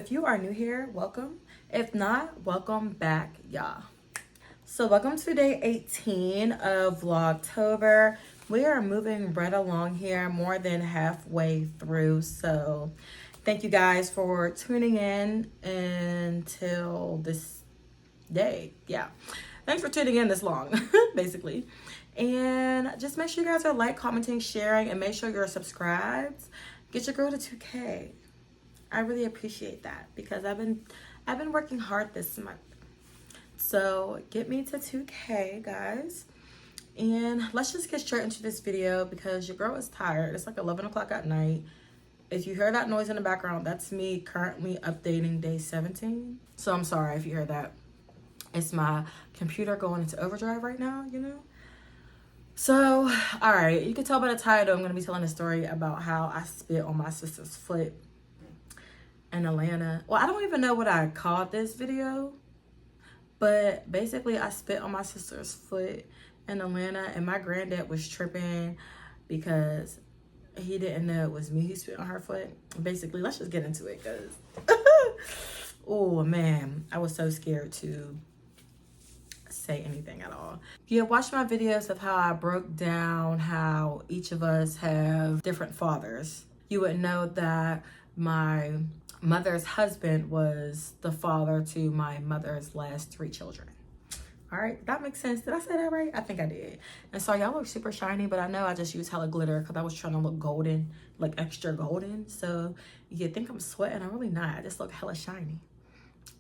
if you are new here, welcome. If not, welcome back, y'all. So welcome to day 18 of Vlogtober. We are moving right along here, more than halfway through. So thank you guys for tuning in until this day. Yeah. Thanks for tuning in this long, basically. And just make sure you guys are like, commenting, sharing, and make sure you're subscribed. Get your girl to 2K. I really appreciate that because I've been working hard this month. So get me to 2K, guys. And let's just get straight into this video because your girl is tired. It's like 11 o'clock at night. If you hear that noise in the background, that's me currently updating day 17. So I'm sorry if you hear that. It's my computer going into overdrive right now, you know? So, all right, you can tell by the title, I'm going to be telling a story about how I spit on my sister's foot in Atlanta. Well, I don't even know what I called this video, but basically I spit on my sister's foot in Atlanta, and my granddad was tripping because he didn't know it was me who spit on her foot. Basically, let's just get into it because, oh man, I was so scared to say anything at all. If you have watched my videos of how I broke down how each of us have different fathers, you would know that my mother's husband was the father to my mother's last 3 children. All right, that makes sense. Did I say that right? I think I did. And so y'all look super shiny, but I know I just used hella glitter because I was trying to look golden, like extra golden. So you think I'm sweating, I'm really not. I just look hella shiny.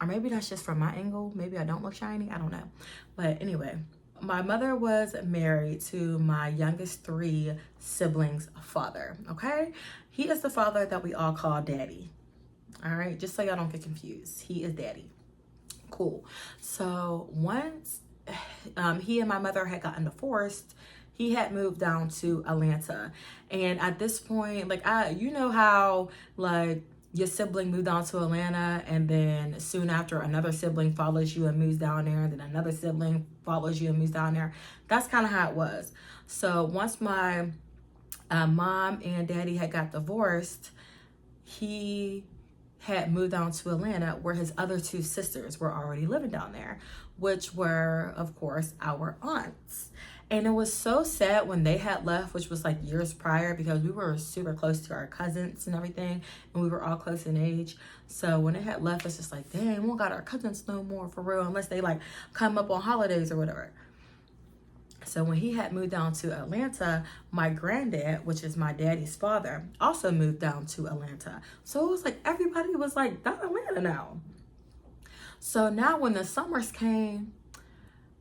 Or maybe that's just from my angle. Maybe I don't look shiny. I don't know. But anyway, my mother was married to my youngest 3 siblings' father, okay? He is the father that we all call daddy. All right, just so y'all don't get confused. He is daddy. Cool. So once he and my mother had gotten divorced, he had moved down to Atlanta. And at this point, like, you know how, like, your sibling moved down to Atlanta, and then soon after another sibling follows you and moves down there, and then another sibling follows you and moves down there. That's kind of how it was. So once my mom and daddy had got divorced, he had moved down to Atlanta where his other 2 sisters were already living down there, which were, of course, our aunts. And it was so sad when they had left, which was like years prior, because we were super close to our cousins and everything, and we were all close in age. So when they had left, it's just like, dang, we don't got our cousins no more for real, unless they like come up on holidays or whatever. So when he had moved down to Atlanta, my granddad, which is my daddy's father, also moved down to Atlanta. So it was like everybody was like down Atlanta now. So now when the summers came,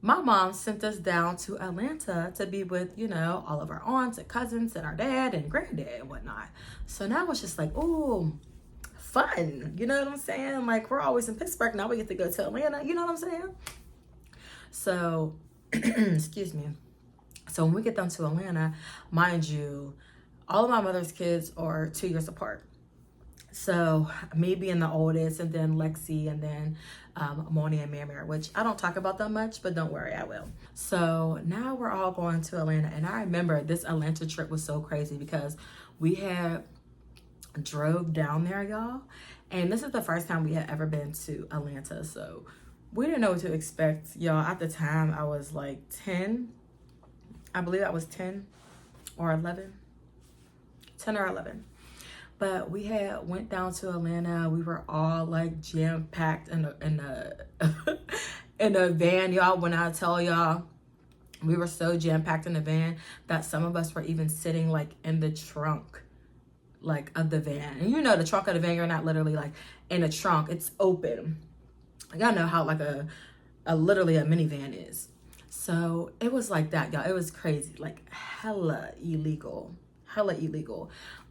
my mom sent us down to Atlanta to be with, you know, all of our aunts and cousins and our dad and granddad and whatnot. So now it's just like, oh, fun. You know what I'm saying? Like, we're always in Pittsburgh. Now we get to go to Atlanta. You know what I'm saying? So, excuse me. So when we get down to Atlanta, mind you, all of my mother's kids are 2 years apart. So me being the oldest, and then Lexi, and then Moni and Mamir, which I don't talk about them much, but don't worry, I will. So now we're all going to Atlanta. And I remember this Atlanta trip was so crazy because we had drove down there, y'all. And this is the first time we had ever been to Atlanta. So we didn't know what to expect, y'all. At the time, I was like 10. I believe I was 10 or 11. 10 or 11. But we had went down to Atlanta. We were all like jam-packed in a van, y'all. When I tell y'all, we were so jam-packed in the van that some of us were even sitting like in the trunk, like, of the van. And you know, the trunk of the van, you're not literally like in a trunk. It's open. Y'all know how like a literally a minivan is. So it was like that, y'all. It was crazy, like hella illegal.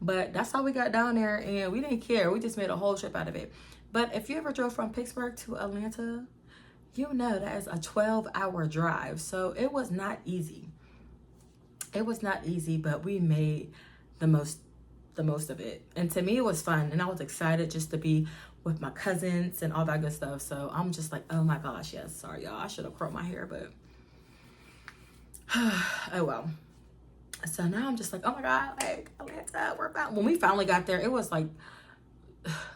But that's how we got down there, and we didn't care. We just made a whole trip out of it. But if you ever drove from Pittsburgh to Atlanta, you know that is a 12-hour drive. So it was not easy. It was not easy, but we made the most of it. And to me, it was fun, and I was excited just to be with my cousins and all that good stuff. So I'm just like, oh my gosh, yes. Sorry, y'all. I should have curled my hair, but oh well. So now I'm just like, oh my God, like, Atlanta, we're back. When we finally got there, it was like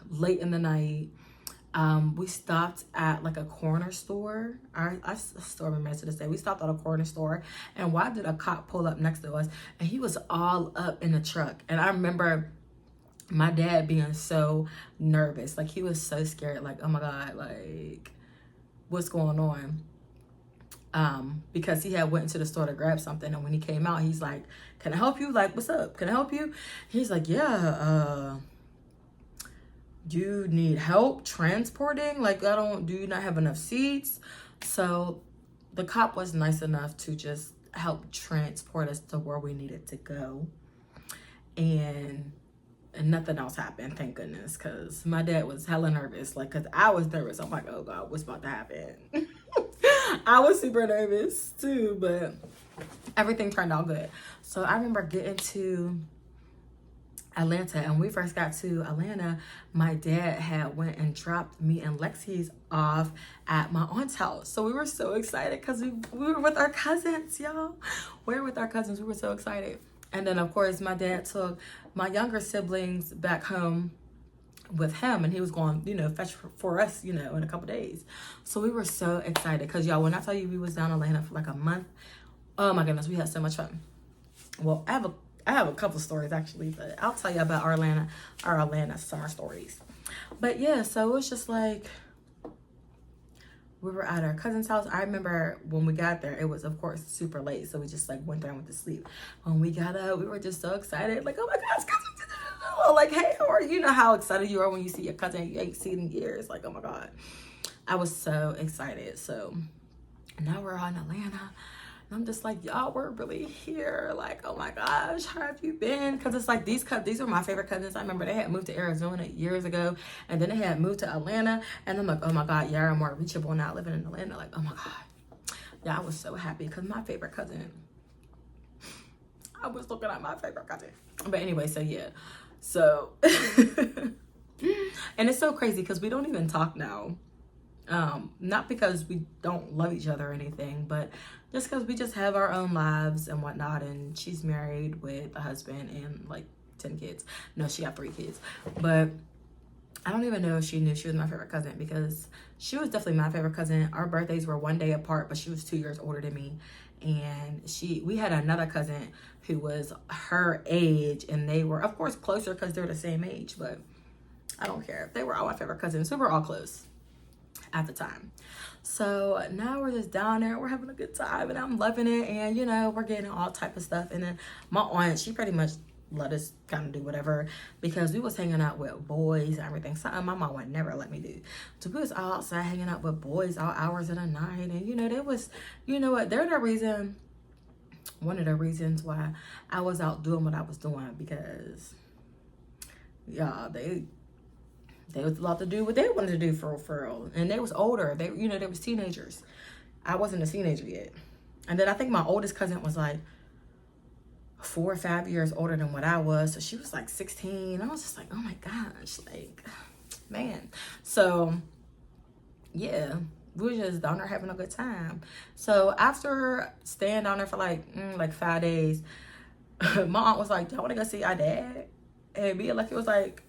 late in the night. We stopped at like a corner store. I still remember to this day. We stopped at a corner store, and why did a cop pull up next to us? And he was all up in the truck. And I remember my dad being so nervous. Like, he was so scared. Like, oh my God, like, what's going on? Because he had went into the store to grab something, and when he came out, he's like, can I help you? Like, what's up? Can I help you? He's like, yeah, do you need help transporting? Like, do you not have enough seats? So the cop was nice enough to just help transport us to where we needed to go. And nothing else happened, thank goodness, because my dad was hella nervous. Like, because I was nervous. I'm like, oh God, what's about to happen? I was super nervous too, but everything turned out good. So I remember getting to Atlanta, and when we first got to Atlanta, my dad had went and dropped me and Lexi's off at my aunt's house. So we were so excited because we were with our cousins, y'all. We were with our cousins. We were so excited. And then, of course, my dad took my younger siblings back home with him, and he was going, fetch for us, in a couple days. So we were so excited because, y'all, when I tell you we was down in Atlanta for like a month, oh my goodness, we had so much fun. Well, I have a couple stories actually, but I'll tell you about our Atlanta summer stories. But yeah, so it was just like, we were at our cousin's house. I remember when we got there, it was, of course, super late. So we just like went there and went to sleep. When we got up, we were just so excited. Like, oh my gosh, cousin. Like, hey, how are you? You know how excited you are when you see your cousin you ain't seen in years. Like, oh my God. I was so excited. So now we're on Atlanta. And I'm just like, y'all, we're really here. Like, oh my gosh, how have you been? Because it's like these were my favorite cousins. I remember they had moved to Arizona years ago, and then they had moved to Atlanta. And I'm like, oh my God, Yara more reachable now living in Atlanta. Like, oh my God. Yeah, I was so happy because my favorite cousin, I was looking at my favorite cousin. But anyway, so yeah. So, and it's so crazy because we don't even talk now. Not because we don't love each other or anything, but just because we just have our own lives and whatnot. And she's married with a husband and like 10 kids. No, she got 3 kids. But I don't even know if she knew she was my favorite cousin, because she was definitely my favorite cousin. Our birthdays were one day apart, but she was 2 years older than me. And we had another cousin who was her age, and they were, of course, closer because they're the same age, but I don't care. They were all my favorite cousins, so we're all close at the time. So now we're just down there, we're having a good time, and I'm loving it. And we're getting all type of stuff. And then my aunt, she pretty much let us kind of do whatever, because we was hanging out with boys and everything, something my mom would never let me do. So we was all outside hanging out with boys all hours of the night. And there was, they're the reason, one of the reasons why I was out doing what I was doing, because they was allowed to do what they wanted to do for real. And they was older. They was teenagers. I wasn't a teenager yet. And then I think my oldest cousin was like 4 or 5 years older than what I was. So she was like 16. I was just like, oh my gosh, like, man. So yeah, we were just down there having a good time. So after staying down there for like 5 days, my aunt was like, y'all want to go see our dad? And me and Lucky was like,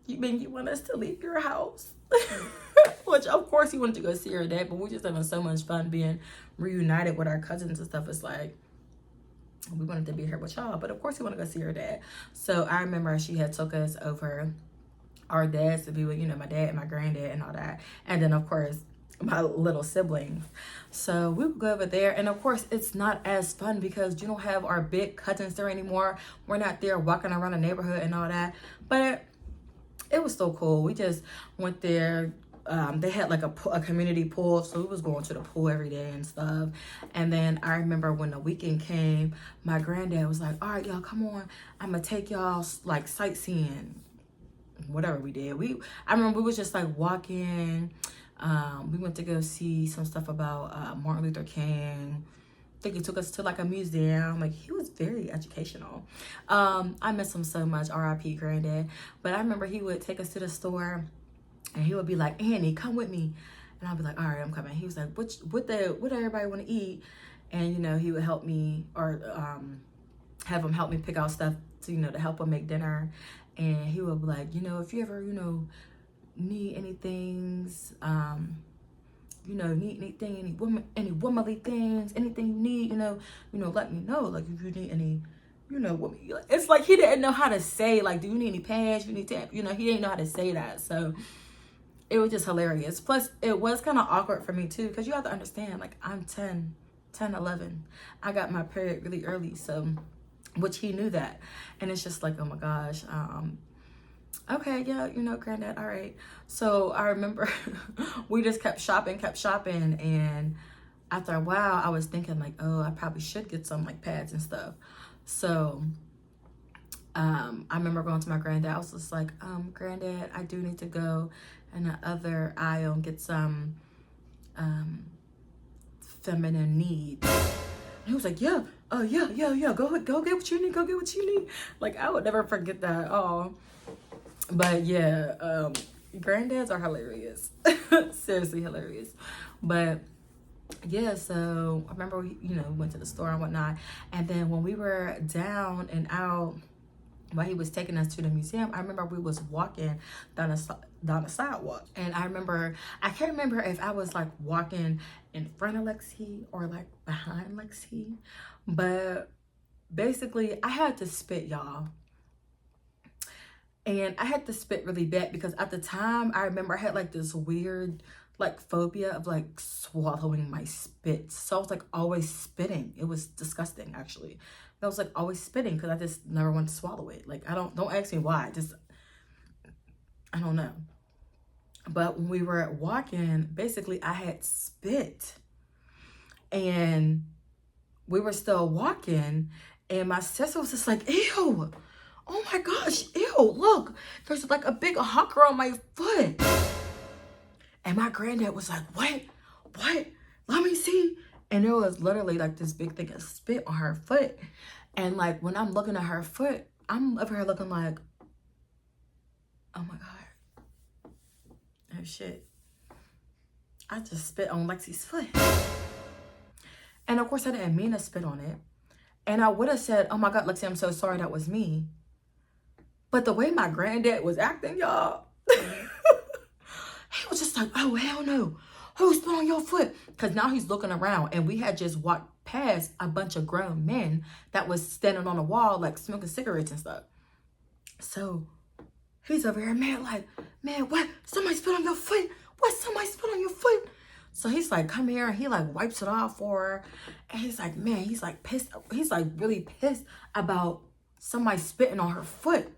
you want us to leave your house? Which, of course, he wanted to go see her dad, but we're just having so much fun being reunited with our cousins and stuff. It's like, we wanted to be here with y'all, but of course, he wanted to go see her dad. So I remember she had took us over our dads to be with, my dad and my granddad and all that. And then, of course, my little siblings. So we would go over there, and of course it's not as fun because you don't have our big cousins there anymore. We're not there walking around the neighborhood and all that, but it was so cool. We just went there. They had like a community pool, so we was going to the pool every day and stuff. And then I remember when the weekend came, my granddad was like, all right, y'all, come on, I'm gonna take y'all like sightseeing, whatever we did. I remember we was just like walking. We went to go see some stuff about Martin Luther King. I think he took us to like a museum. Like, he was very educational. I miss him so much, R.I.P. Grandad. But I remember he would take us to the store, and he would be like, Annie, come with me. And I'd be like, all right, I'm coming. He was like, what everybody want to eat? And he would help me, or have him help me pick out stuff to to help him make dinner. And he would be like, if you ever need anything, you know, need anything, any womanly things, anything you need, you know, let me know. Like if you need any, you know, woman, it's like he didn't know how to say, like, do you need any pants? You need to, you know, he didn't know how to say that. So it was just hilarious. Plus, it was kind of awkward for me too, because you have to understand, like, I'm 10, 11. I got my period really early, so, which he knew that. And it's just like, oh my gosh, okay, yeah, you know, Granddad, all right. So I remember we just kept shopping, and after a while, I was thinking like, oh, I probably should get some like pads and stuff. So I remember going to my granddad. I was just like, Granddad, I do need to go in the other aisle and get some feminine needs. And he was like, yeah, yeah, go get what you need, go get what you need. Like, I would never forget that at all. But yeah, granddads are hilarious. Seriously hilarious. But yeah, so I remember we, you know, went to the store and whatnot. And then when we were down and out, while he was taking us to the museum, I remember we was walking down the sidewalk. And I can't remember if I was like walking in front of Lexi or like behind Lexi. But basically, I had to spit, y'all. And I had to spit really bad because at the time, I remember I had like this weird like phobia of like swallowing my spit. So I was like always spitting. It was disgusting, actually. I was like always spitting because I just never wanted to swallow it. Like, don't ask me why. I don't know. But when we were walking, basically I had spit. And we were still walking. And my sister was just like, ew. Oh my gosh, ew, look. There's like a big hawker on my foot. And my granddad was like, what? Let me see. And there was literally like this big thing of spit on her foot. And like when I'm looking at her foot, I'm over here looking like, oh my God. Oh shit. I just spit on Lexi's foot. And of course I didn't mean to spit on it. And I would have said, oh my God, Lexi, I'm so sorry, that was me. But the way my granddad was acting, y'all, he was just like, oh, hell no. Who spit on your foot? Because now he's looking around, and we had just walked past a bunch of grown men that was standing on the wall, like smoking cigarettes and stuff. So he's over here, man, like, man, what? Somebody spit on your foot? What? Somebody spit on your foot? So he's like, come here. And he like wipes it off for her. And he's like, man, he's like pissed. He's like really pissed about somebody spitting on her foot.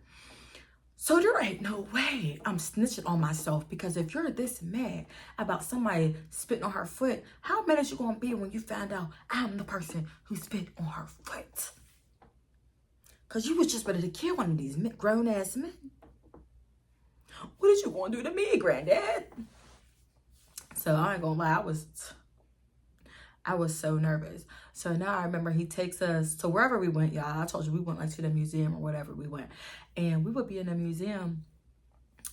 So there ain't no way I'm snitching on myself, because if you're this mad about somebody spitting on her foot, how mad is you gonna be when you find out I'm the person who spit on her foot? Because you was just ready to kill one of these grown-ass men. What is you gonna do to me, Granddad? So I ain't gonna lie, I was so nervous. So now I remember he takes us to wherever we went, y'all. I told you we went like to the museum or whatever we went. And we would be in the museum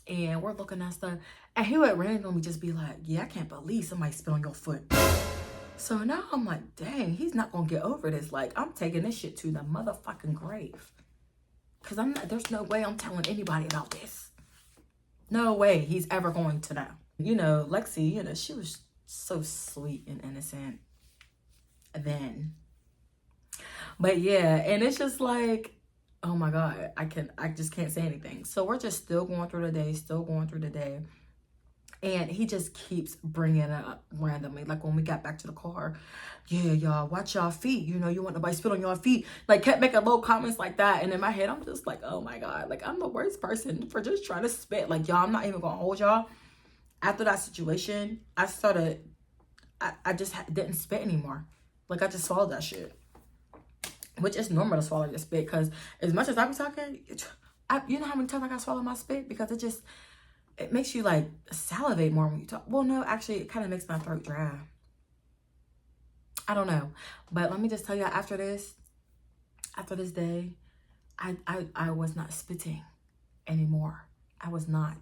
and we're looking at stuff. And he would randomly just be like, yeah, I can't believe somebody spit on your foot. So now I'm like, dang, he's not gonna get over this. Like, I'm taking this shit to the motherfucking grave. Cause there's no way I'm telling anybody about this. No way he's ever going to know. You know, Lexi, you know, she was so sweet and innocent then. But yeah, and it's just like, oh my God, I just can't say anything. So we're just still going through the day. And he just keeps bringing it up randomly. Like when we got back to the car, yeah, y'all, watch y'all feet. You know, you want nobody spit on your feet. Like kept making little comments like that. And in my head, I'm just like, oh my God, like I'm the worst person for just trying to spit. Like, y'all, I'm not even gonna hold y'all. After that situation, I just didn't spit anymore. Like, I just swallowed that shit. Which is normal to swallow your spit, because as much as I be talking, you know how many times I got swallow my spit? Because it makes you like salivate more when you talk. Well, no, actually, it kind of makes my throat dry. I don't know. But let me just tell you, after this day, I was not spitting anymore. I was not.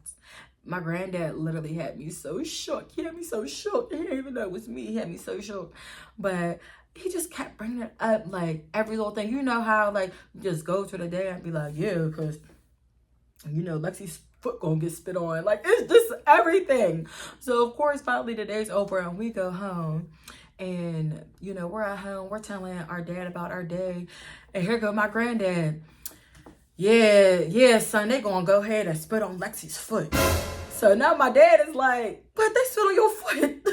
My granddad literally had me so shook. He had me so shook. He didn't even know it was me. He had me so shook. But he just kept bringing it up, like, every little thing. You know how, like, you just go through the day and be like, yeah, because, you know, Lexi foot gonna get spit on. Like, it's just everything. So of course, finally the day's over and we go home. And, you know, we're at home. We're telling our dad about our day. And here go my granddad. Yeah, son, they gonna go ahead and spit on Lexi's foot. So now my dad is like, but they spit on your foot.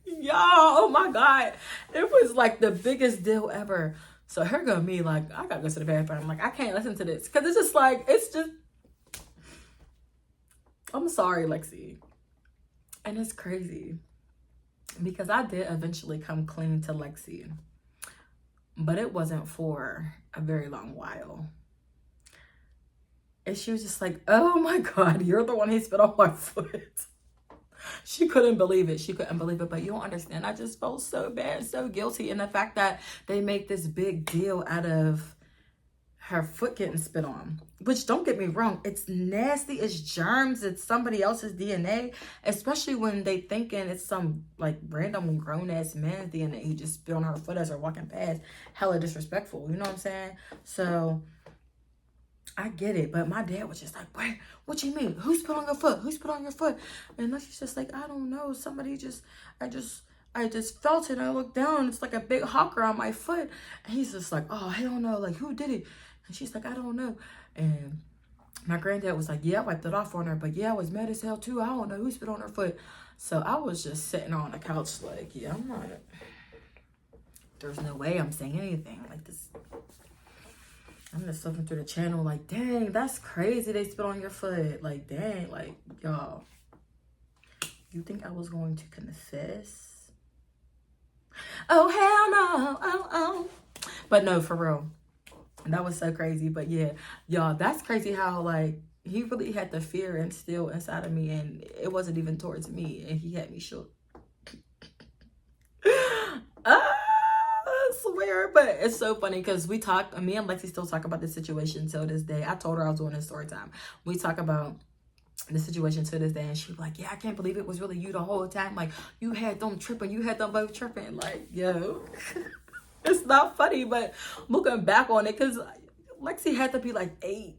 Y'all, oh my God. It was like the biggest deal ever. So here go me, like, I gotta go to the bathroom. Like, I can't listen to this. Because it's just like, it's just, I'm sorry, Lexi. And it's crazy. Because I did eventually come clean to Lexi. But it wasn't for a very long while. And she was just like, oh my God, you're the one who spit on my foot. She couldn't believe it. She couldn't believe it. But you don't understand. I just felt so bad, so guilty. And the fact that they make this big deal out of her foot getting spit on. Which, don't get me wrong, it's nasty. It's germs. It's somebody else's DNA. Especially when they thinking it's some like random grown-ass man's DNA who just spit on her foot as they're walking past. Hella disrespectful. You know what I'm saying? So I get it, but my dad was just like, "Wait, what you mean? Who spit on your foot? Who spit on your foot?" And she's just like, "I don't know. Somebody I just felt it. I looked down. It's like a big hawker on my foot." And he's just like, "Oh, I don't know. Like, who did it?" And she's like, "I don't know." And my granddad was like, "Yeah, I wiped it off on her, but yeah, I was mad as hell too. I don't know who spit on her foot." So I was just sitting on the couch like, yeah, I'm not. There's no way I'm saying anything like this. I'm just looking through the channel like, dang, that's crazy. They spit on your foot. Like, dang, like, y'all. You think I was going to confess? Oh, hell no. Oh. But no, for real. That was so crazy. But yeah, y'all, that's crazy how, like, he really had the fear instilled inside of me. And it wasn't even towards me. And he had me shook. I swear. But it's so funny because me and Lexi still talk about this situation till this day. I told her I was doing a story time. We talk about the situation to this day, and she was like, yeah, I can't believe it was really you the whole time. Like, you had them tripping, you had them both tripping. Like, yo, it's not funny, but looking back on it, because Lexi had to be like 8.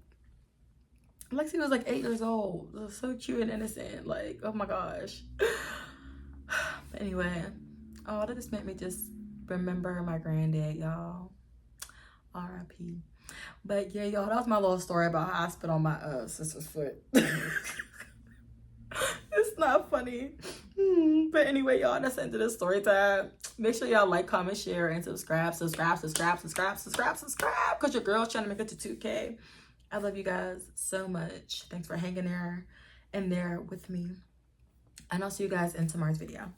Lexi was like 8 years old. It was so cute and innocent. Like, oh my gosh. But anyway, that just made me just remember my granddad, y'all. R.I.P. But yeah, y'all, that was my little story about how I spit on my sister's foot. It's not funny. But anyway, y'all, that's the end of the story time. Make sure y'all like, comment, share, and subscribe. Subscribe, because your girl's trying to make it to 2K. I love you guys so much. Thanks for hanging in there with me. And I'll see you guys in tomorrow's video.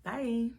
Bye.